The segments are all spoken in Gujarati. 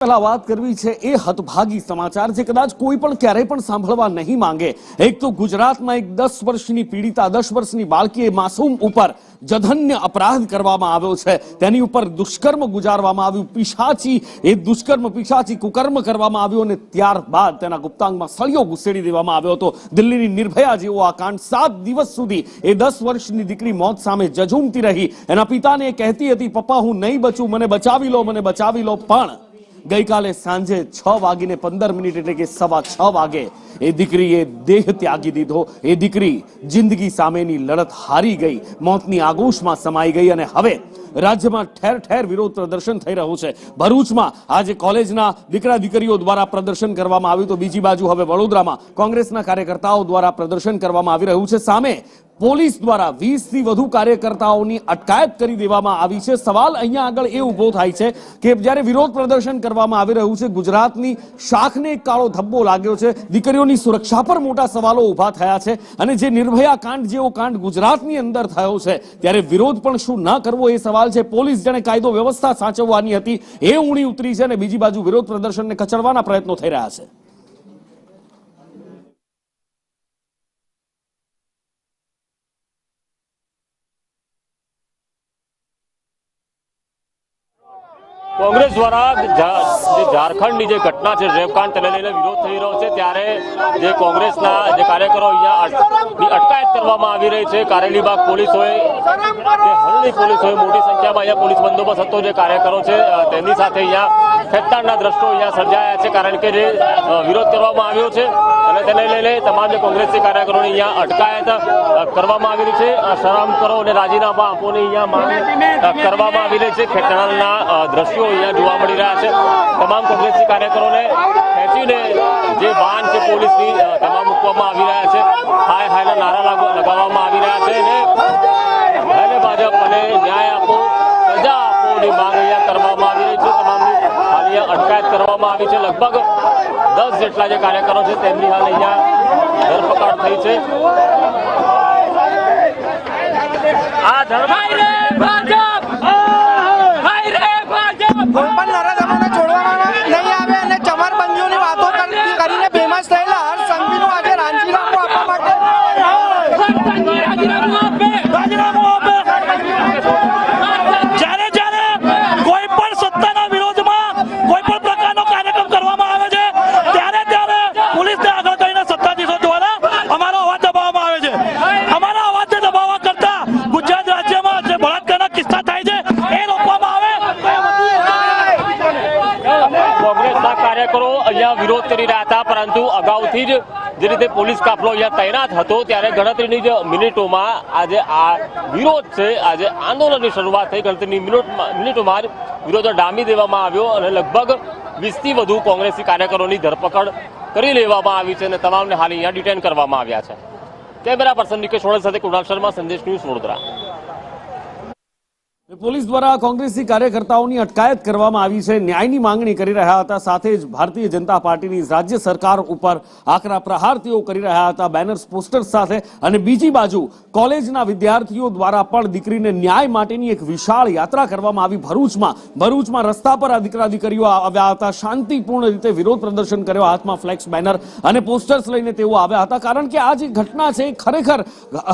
પહેલા વાત કરવી છે એ હતભાગી સમાચાર જે કદાચ કોઈ પણ ક્યારેય પણ સાંભળવા નહીં માંગે। એક તો ગુજરાતમાં એક 10 વર્ષની પીડિતા 10 વર્ષની બાળકીએ માસૂમ ઉપર જધન્ય અપરાધ કરવામાં આવ્યો છે, તેની ઉપર દુષ્કર્મ ગુજારવામાં આવ્યું, પિશાચી એ દુષ્કર્મ પિશાચી કુકર્મ કરવામાં આવ્યું અને ત્યારબાદ તેના ગુપ્તાંગમાં સળિયો ઘુસેડી દેવામાં આવ્યો હતો। દિલ્હીની નિર્ભયા જેવો આ કાંડ 7 દિવસ સુધી એ 10 વર્ષની દીકરી મોત સામે જજુમતી રહી। એના પિતાને કહતી હતી, પપ્પા હું નહીં બચું, મને બચાવી લો, મને બચાવી લો। પણ ગઈકાલે સાંજે 6:15 એટલે કે 6:15 વાગે એ દીકરીએ દેહ ત્યાગી દીધો। એ દીકરી જિંદગી સામેની લડત હારી ગઈ, મોતની આગોશમાં સમાઈ ગઈ અને હવે રાજ્યમાં ઠેર ઠેર વિરોધ પ્રદર્શન થઈ રહ્યું છે। ભરૂચમાં આજે કોલેજના દીકરા દીકરીઓ દ્વારા પ્રદર્શન કરવામાં આવ્યું, તો બીજી બાજુ હવે વડોદરામાં કોંગ્રેસના કાર્યકર્તાઓ દ્વારા પ્રદર્શન કરવામાં આવી રહ્યું છે। સામે પોલીસ દ્વારા 20 થી વધુ કાર્યકર્તાઓની અટકાયત કરી દેવામાં આવી છે। સવાલ અહીંયા આગળ એ ઉભો થાય છે કે જ્યારે વિરોધ પ્રદર્શન કરવામાં આવી રહ્યું છે, ગુજરાતની શાખને એક કાળો ધબ્બો લાગ્યો છે, દીકરીઓની સુરક્ષા પર મોટા સવાલો ઉભા થયા છે અને જે નિર્ભયા કાંડ જેવો કાંડ ગુજરાતની અંદર થયો છે ત્યારે વિરોધ પણ શું ન કરવો એ સવાલ છે। પોલીસ જેને કાયદો વ્યવસ્થા સાચવવાની હતી એ ઊણી ઉતરી છે અને બીજી બાજુ વિરોધ પ્રદર્શનને કચડવાના પ્રયત્નો થઈ રહ્યા છે। कांग्रेस द्वारा झारखंड की घटना है रेपकांड તેને લઈને વિરોધ થઈ રહ્યો છે, ત્યારે જે કોંગ્રેસના જે કાર્યકરો અહીંયા અટકાયત કરવામાં આવી રહી છે। કારેલીબાગ પોલીસ હોય કે હળની પોલીસ હોય, મોટી સંખ્યામાં અહીંયા પોલીસ બંદોબસ્ત હતો। જે કાર્યકરો છે તેમની સાથે અહીંયા ખેંચતાણના દ્રશ્યો અહીંયા સર્જાયા છે, કારણ કે જે વિરોધ કરવામાં આવ્યો છે અને તેને લઈને તમામ જે કોંગ્રેસી કાર્યકરોની અહીંયા અટકાયત કરવામાં આવી રહી છે। શરમ કરો અને રાજીનામા આપોની અહીંયા માંગ કરવામાં આવી રહી છે। ખેંચતાણના દ્રશ્યો અહીંયા જોવા મળી રહ્યા છે। તમામ કોંગ્રેસી કાર્યકરોને ખેંચીને જે વાહન છે પોલીસની તમામ મૂકવામાં આવી રહ્યા છે। હાય હાયના નારા લગાવવામાં આવી રહ્યા છે અને ભાજપ અને ન્યાય આપો, સજા આપોની માંગ અહીંયા કરવામાં આવી રહી છે। તમામની હાલ અહીંયા અટકાયત કરવામાં આવી છે। લગભગ 10 જેટલા જે કાર્યકરો છે તેમની હાલ અહીંયા ધરપકડ થઈ છે। આ કોઈ પણ નરાધમોને છોડવામાં નહીં આવે અને ચમરબંધીઓની વાતો કરીને ફેમસ થયેલા હર્ષ સંઘવીનું આજે રાજીનામું આપવા માટે જ્યારે કોઈ પણ સત્તાના વિરોધમાં કોઈ પણ પ્રકારનો કાર્યક્રમ કરવામાં આવે છે ત્યારે પોલીસને આગળ કરીને સત્તાધીશો દ્વારા અમારો અવાજ દબાવવામાં આવે છે। અમારા અવાજને દબાવવા કરતા ગુજરાત રાજ્યમાં જે બળાત્કારના કિસ્સા થાય છે એ રોકવામાં આવે। કોંગ્રેસના કાર્યકરો અહીંયા વિરોધ કરી રહ્યા હતા, પરંતુ અગાઉથી જ જે રીતે પોલીસ કાફલો અહીંયા તૈનાત હતો ત્યારે ગણતરીની જ મિનિટોમાં આજે આ વિરોધ છે, આજે આંદોલનની શરૂઆત થઈ। ગણતરીની મિનિટોમાં જ વિરોધ ડામી દેવામાં આવ્યો અને લગભગ 20 થી વધુ કોંગ્રેસી કાર્યકરોની ધરપકડ કરી લેવામાં આવી છે અને તમામને હાલ અહીંયા ડિટેન કરવામાં આવ્યા છે। કેમેરા પર્સન નિકેશ વોડલ સાથે કુણાલ શર્મા, સંદેશ ન્યૂઝ, વડોદરા। પોલીસ દ્વારા કોંગ્રેસી કાર્યકર્તાઓની અટકાયત કરવામાં આવી છે, ન્યાયની માંગણી કરી રહ્યા હતા। સાથે જ ભારતીય જનતા પાર્ટીની રાજ્ય સરકાર ઉપર આકરા પ્રહાર તેઓ કરી રહ્યા હતા બેનર્સ પોસ્ટર્સ સાથે। અને બીજી બાજુ કોલેજના વિદ્યાર્થીઓ દ્વારા પણ દીકરીને ન્યાય માટેની એક વિશાળ યાત્રા કરવામાં આવી। ભરૂચમાં રસ્તા પર આ દીકરા દીકરીઓ આવ્યા હતા, શાંતિપૂર્ણ રીતે વિરોધ પ્રદર્શન કર્યો, હાથમાં ફ્લેક્સ બેનર અને પોસ્ટર્સ લઈને તેઓ આવ્યા હતા, કારણ કે આ જે ઘટના છે ખરેખર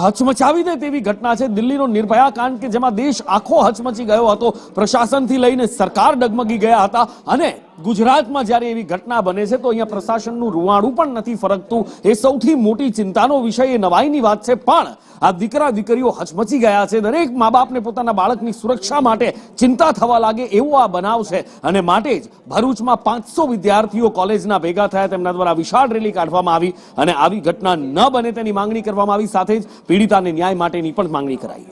હચમચાવી દે તેવી ઘટના છે। દિલ્હીનો નિર્ભયા કાંડ કે જેમાં દેશ આખો હચમચી ગયો હતો, પ્રશાસનથી લઈને સરકાર ડગમગી ગયા હતા અને ગુજરાતમાં જ્યારે એવી ઘટના બને છે તો અહીંયા પ્રશાસનનું રૂવાણું પણ નથી ફરકતું। એ સૌથી મોટી ચિંતાનો વિષય, એ નવાઈની વાત છે। પણ આ દીકરા દીકરીઓ હચમચી ગયા છે, દરેક મા બાપને પોતાના બાળકની સુરક્ષા માટે ચિંતા થવા લાગે એવો આ બનાવ છે અને માટે જ ભરૂચમાં 500 વિદ્યાર્થીઓ કોલેજના ભેગા થયા, તેમના દ્વારા વિશાળ રેલી કાઢવામાં આવી અને આવી ઘટના ન બને તેની માંગણી કરવામાં આવી। સાથે જ પીડિતાને ન્યાય માટેની પણ માંગણી કરાઈ।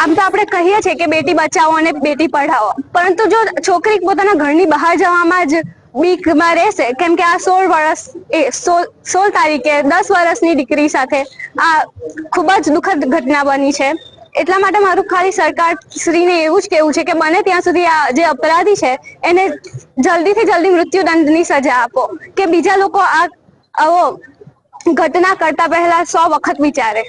આમ તો આપણે કહીએ છીએ કે બેટી બચાવો અને બેટી પઢાવો, પરંતુ જો છોકરી પોતાના ઘરની બહાર જવામાં જ બીકમાં રહેશે, કેમ કે આ 16 તારીખે 10 વર્ષની દીકરી સાથે આ ખૂબ જ દુઃખદ ઘટના બની છે। એટલા માટે મારું ખાલી સરકાર શ્રીને એવું જ કહેવું છે કે બને ત્યાં સુધી આ જે અપરાધી છે એને જલ્દીથી જલ્દી મૃત્યુદંડની સજા આપો, કે બીજા લોકો આવો ઘટના કરતા પહેલા 100 વખત વિચારે।